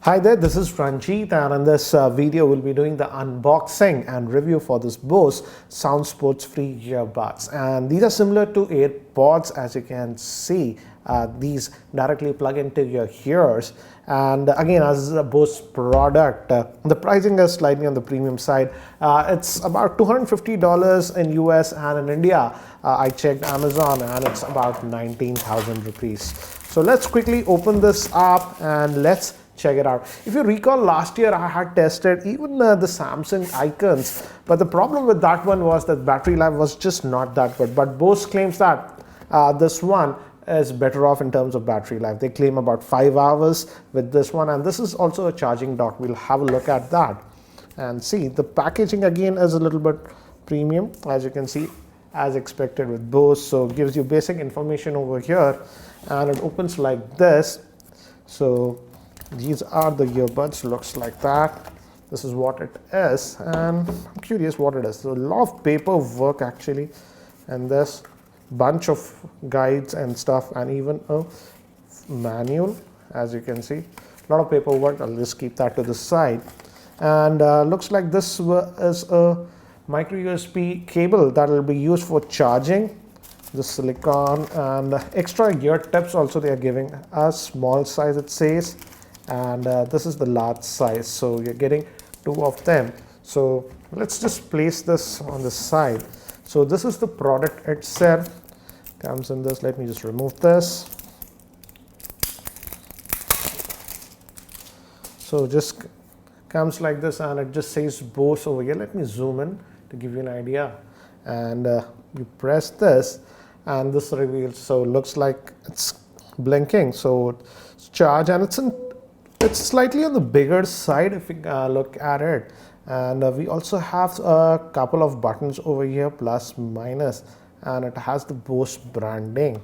Hi there, this is Ranjit, and in this video we'll be doing the unboxing and review for this Bose Sound Sports free earbuds. And these are similar to AirPods, as you can see. These directly plug into your ears, and again, as this is a Bose product, the pricing is slightly on the premium side. It's about $250 in US, and in India I checked Amazon and it's about 19,000 rupees. So let's quickly open this up and let's check it out. If you recall, last year I had tested even the Samsung icons, but the problem with that one was that battery life was just not that good. But Bose claims that this one is better off in terms of battery life. They claim about 5 hours with this one, and this is also a charging dock. We'll have a look at that and see. The packaging again is a little bit premium, as you can see, as expected with Bose. So it gives you basic information over here, and it opens like this. So these are the earbuds, looks like that. This is what it is, and I'm curious what it is. So a lot of paperwork actually, and this bunch of guides and stuff, and even a manual, as you can see. A lot of paperwork. I'll just keep that to the side. And looks like this is a micro USB cable that will be used for charging. The silicone and extra ear tips also they are giving us, small size it says. And this is the large size, so you're getting 2 of them. So let's just place this on the side. So this is the product itself. Comes in this. Let me just remove this. So just comes like this, and it just says Bose over here. Let me zoom in to give you an idea. And you press this, and this reveals. So it looks like it's blinking. So it's charged, and it's slightly on the bigger side if you look at it. And we also have a couple of buttons over here, plus, minus, and it has the Bose branding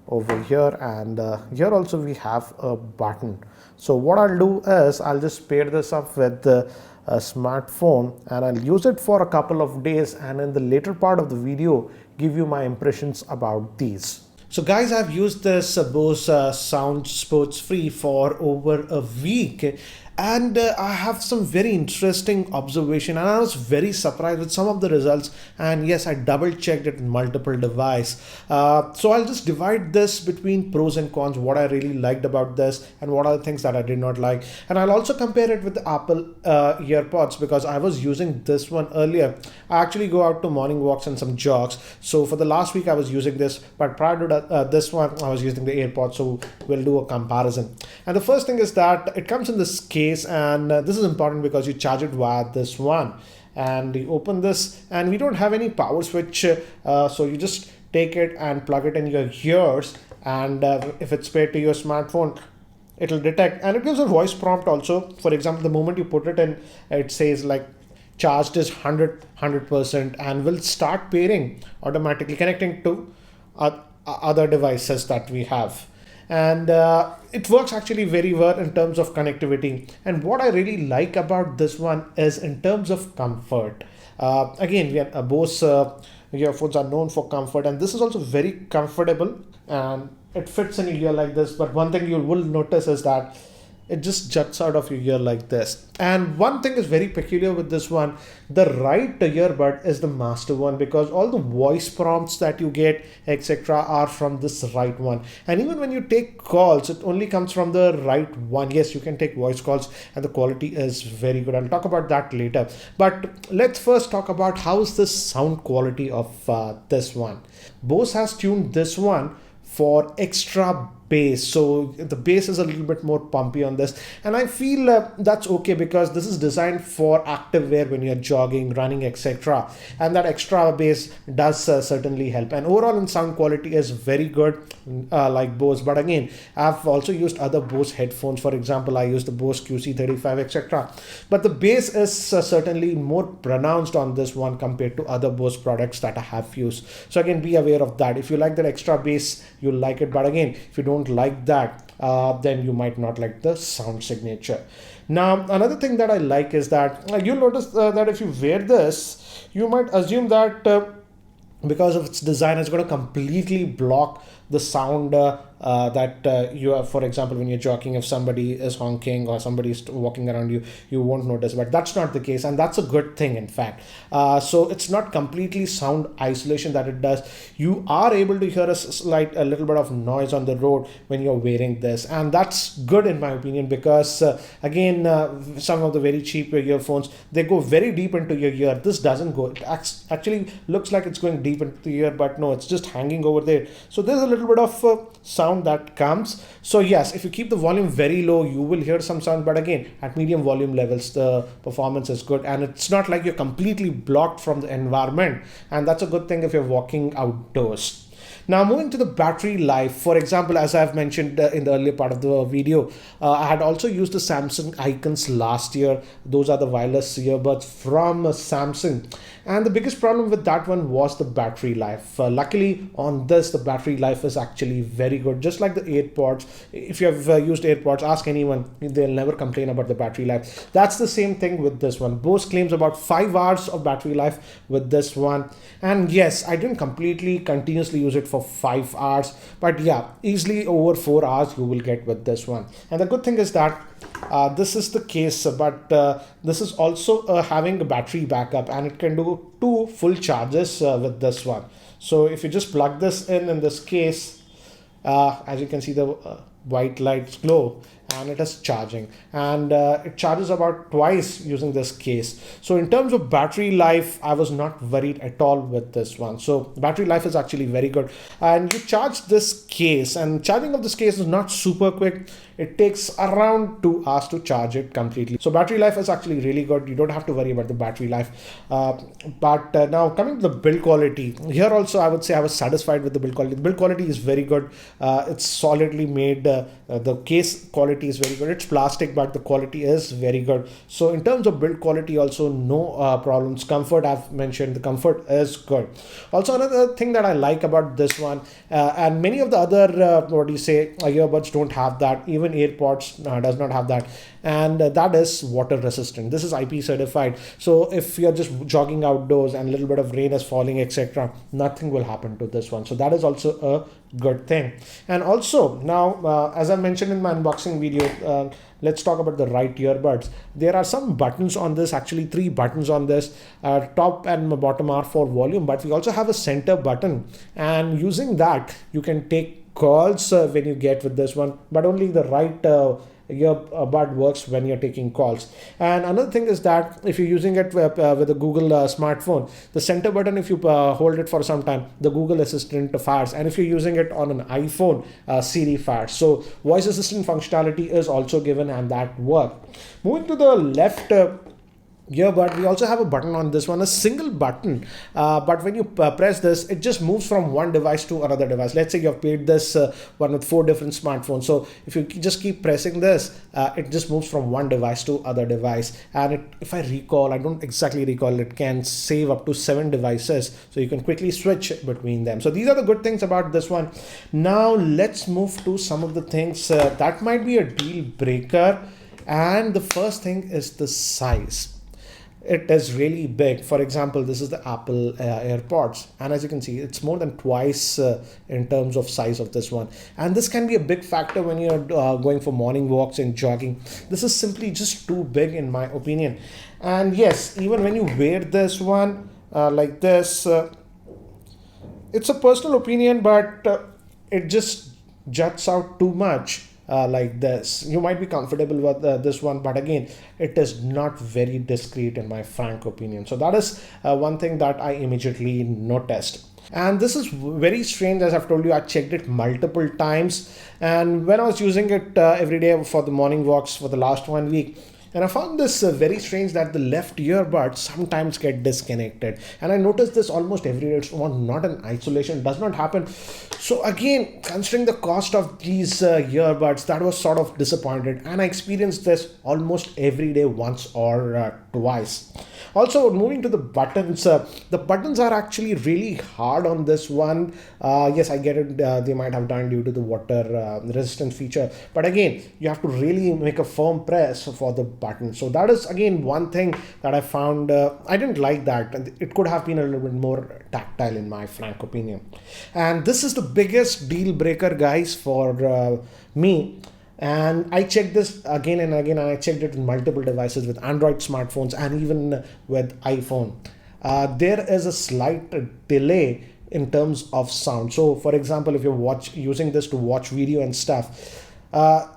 over here. And here also we have a button. So what I'll do is I'll just pair this up with the smartphone, and I'll use it for a couple of days, and in the later part of the video give you my impressions about these. So guys, I've used this Bose Sound Sports free for over a week, and I have some very interesting observation, and I was very surprised with some of the results. And yes, I double checked it in multiple devices. So I'll just divide this between pros and cons, what I really liked about this and what are the things that I did not like. And I'll also compare it with the Apple earpods, because I was using this one earlier. I actually go out to morning walks and some jogs. So for the last week I was using this, but prior to this one I was using the AirPods. So we'll do a comparison. And the first thing is that it comes in this case, and this is important because you charge it via this one, and you open this, and we don't have any power switch, so you just take it and plug it in your ears, and if it's paired to your smartphone, it'll detect, and it gives a voice prompt also. For example, the moment you put it in, it says like charged is 100%, and will start pairing automatically, connecting to other devices that we have. And it works actually very well in terms of connectivity. And what I really like about this one is in terms of comfort. Again, we are, Bose earphones are known for comfort, and this is also very comfortable, and it fits in your ear like this. But one thing you will notice is that it just juts out of your ear like this. And one thing is very peculiar with this one, the right earbud is the master one, because all the voice prompts that you get, etc., are from this right one. And even when you take calls, it only comes from the right one. Yes, you can take voice calls, and the quality is very good. I'll talk about that later. But let's first talk about how is the sound quality of this one. Bose has tuned this one for extra bass, so the bass is a little bit more pumpy on this, and I feel that's okay, because this is designed for active wear when you're jogging, running, etc., and that extra bass does certainly help. And overall in sound quality is very good, like Bose. But again, I've also used other Bose headphones. For example, I used the Bose QC35, etc., but the bass is certainly more pronounced on this one compared to other Bose products that I have used. So again, be aware of that. If you like that extra bass, you'll like it, but again, if you don't like that, then you might not like the sound signature. Now, another thing that I like is that you'll notice that if you wear this, you might assume that because of its design, it's going to completely block the sound that you are, for example, when you're jogging, if somebody is honking or somebody is walking around you, you won't notice. But that's not the case, and that's a good thing, in fact. So it's not completely sound isolation that it does. You are able to hear a little bit of noise on the road when you're wearing this, and that's good in my opinion, because again, some of the very cheap earphones, they go very deep into your ear. This doesn't go. It actually looks like it's going deep into the ear, but no, it's just hanging over there. So there's a little bit of sound that comes. So yes, if you keep the volume very low, you will hear some sound, but again, at medium volume levels, the performance is good, and it's not like you're completely blocked from the environment, and that's a good thing if you're walking outdoors. Now, moving to the battery life, for example, as I've mentioned in the earlier part of the video, I had also used the Samsung Icons last year. Those are the wireless earbuds from Samsung. And the biggest problem with that one was the battery life. Luckily, on this, the battery life is actually very good. Just like the AirPods, if you have used AirPods, ask anyone, they'll never complain about the battery life. That's the same thing with this one. Bose claims about 5 hours of battery life with this one. And yes, I didn't completely continuously use it for 5 hours, but yeah, easily over 4 hours you will get with this one. And the good thing is that this is the case, but this is also having a battery backup, and it can do 2 full charges with this one. So if you just plug this in this case, as you can see, the white lights glow and it is charging, and it charges about twice using this case. So in terms of battery life, I was not worried at all with this one. So battery life is actually very good, and you charge this case, and charging of this case is not super quick. It takes around 2 hours to charge it completely. So battery life is actually really good. You don't have to worry about the battery life. But now coming to the build quality, here also I would say I was satisfied with the build quality. The build quality is very good. It's solidly made. The case quality is very good. It's plastic, but the quality is very good. So in terms of build quality, also no problems. Comfort, I've mentioned, the comfort is good. Also, another thing that I like about this one, and many of the other earbuds don't have that. Even AirPods does not have that, and that is water resistant. This is IP certified, so if you're just jogging outdoors and a little bit of rain is falling, etc., nothing will happen to this one. So that is also a good thing. And also now, as I mentioned in my unboxing video, let's talk about the right earbuds. There are some buttons on this, actually 3 buttons on this. Top and bottom are for volume, but we also have a center button, and using that you can take calls when you get with this one, but only the right earbud works when you're taking calls. And another thing is that if you're using it with a Google smartphone, the center button, if you hold it for some time, the Google Assistant fires, and if you're using it on an iPhone, Siri fires. So voice assistant functionality is also given, and that works. Moving to the left earbud, we also have a button on this one, a single button, but when you press this, it just moves from one device to another device. Let's say you have paired this one with 4 different smartphones, so if you just keep pressing this, it just moves from one device to other device. And if I recall, I don't exactly recall, it can save up to 7 devices, so you can quickly switch between them. So these are the good things about this one. Now let's move to some of the things that might be a deal breaker, and the first thing is the size. It is really big. For example, this is the Apple AirPods, and as you can see, it's more than twice in terms of size of this one, and this can be a big factor when you're going for morning walks and jogging. This is simply just too big in my opinion. And yes, even when you wear this one like this, it's a personal opinion, but it just juts out too much. Like this, you might be comfortable with this one, but again, it is not very discreet in my frank opinion. So that is one thing that I immediately noticed. And this is very strange. As I've told you, I checked it multiple times, and when I was using it every day for the morning walks for the last 1 week, and I found this very strange that the left earbud sometimes get disconnected. And I noticed this almost every day. It's not an isolation, it does not happen. So again, considering the cost of these earbuds, that was sort of disappointed. And I experienced this almost every day, once or twice. Also, moving to the buttons are actually really hard on this one. Yes, I get it, they might have done due to the water resistant feature, but again, you have to really make a firm press for the button. So that is again one thing that I found I didn't like that, and it could have been a little bit more tactile in my frank opinion. And this is the biggest deal breaker, guys, for me. And I checked this again and again, and I checked it with multiple devices, with Android smartphones and even with iPhone. There is a slight delay in terms of sound. So for example, if you're using this to watch video and stuff,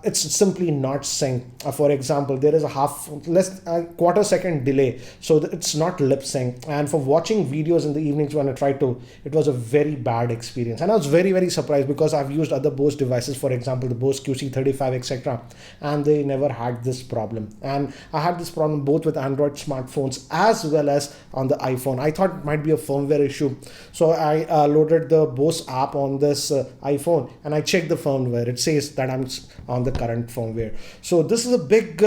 it's simply not sync. For example, there is a quarter second delay, so it's not lip sync. And for watching videos in the evenings when I tried to, it was a very bad experience. And I was very, very surprised, because I've used other Bose devices, for example the Bose QC35, etc., and they never had this problem. And I had this problem both with Android smartphones as well as on the iPhone. I thought it might be a firmware issue, so I loaded the Bose app on this iPhone, and I checked the firmware. It says that I'm on the current firmware. So this is a big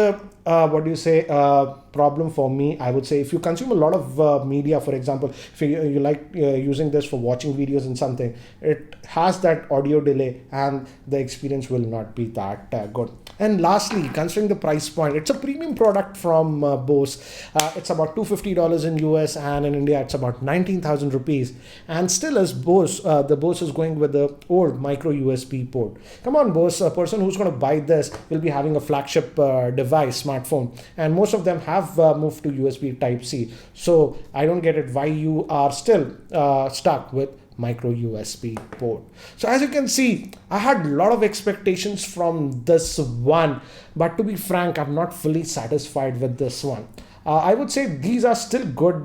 problem for me, I would say. If you consume a lot of media, for example, if you like using this for watching videos and something, it has that audio delay and the experience will not be that good. And lastly, considering the price point, it's a premium product from Bose. It's about $250 in US, and in India it's about 19,000 rupees. And still, as Bose, the Bose is going with the old micro USB port. Come on, Bose, a person who's going to buy this will be having a flagship device, smartphone, and most of them have moved to USB Type-C. So I don't get it why you are still stuck with micro USB port. So as you can see, I had a lot of expectations from this one, but to be frank, I'm not fully satisfied with this one. I would say these are still good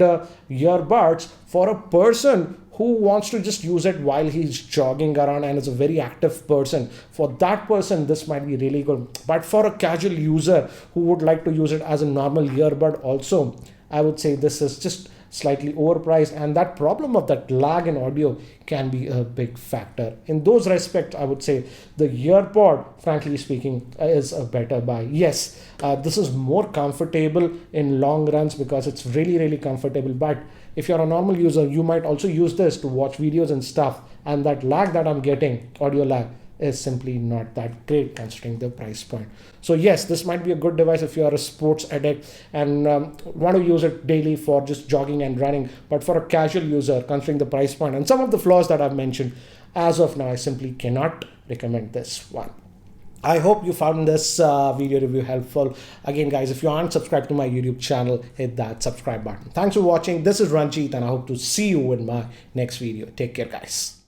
earbuds for a person who wants to just use it while he's jogging around and is a very active person. For that person, this might be really good. But for a casual user who would like to use it as a normal earbud also, I would say this is just slightly overpriced, and that problem of that lag in audio can be a big factor. In those respects, I would say the earpod, frankly speaking, is a better buy. Yes, this is more comfortable in long runs because it's really, really comfortable. But if you're a normal user, you might also use this to watch videos and stuff, and that lag that I'm getting, audio lag, is simply not that great considering the price point. So yes, this might be a good device if you are a sports addict and want to use it daily for just jogging and running. But for a casual user, considering the price point and some of the flaws that I've mentioned, as of now, I simply cannot recommend this one. I hope you found this video review helpful. Again, guys, if you aren't subscribed to my YouTube channel, hit that subscribe button. Thanks for watching. This is Ranjit, and I hope to see you in my next video. Take care, guys.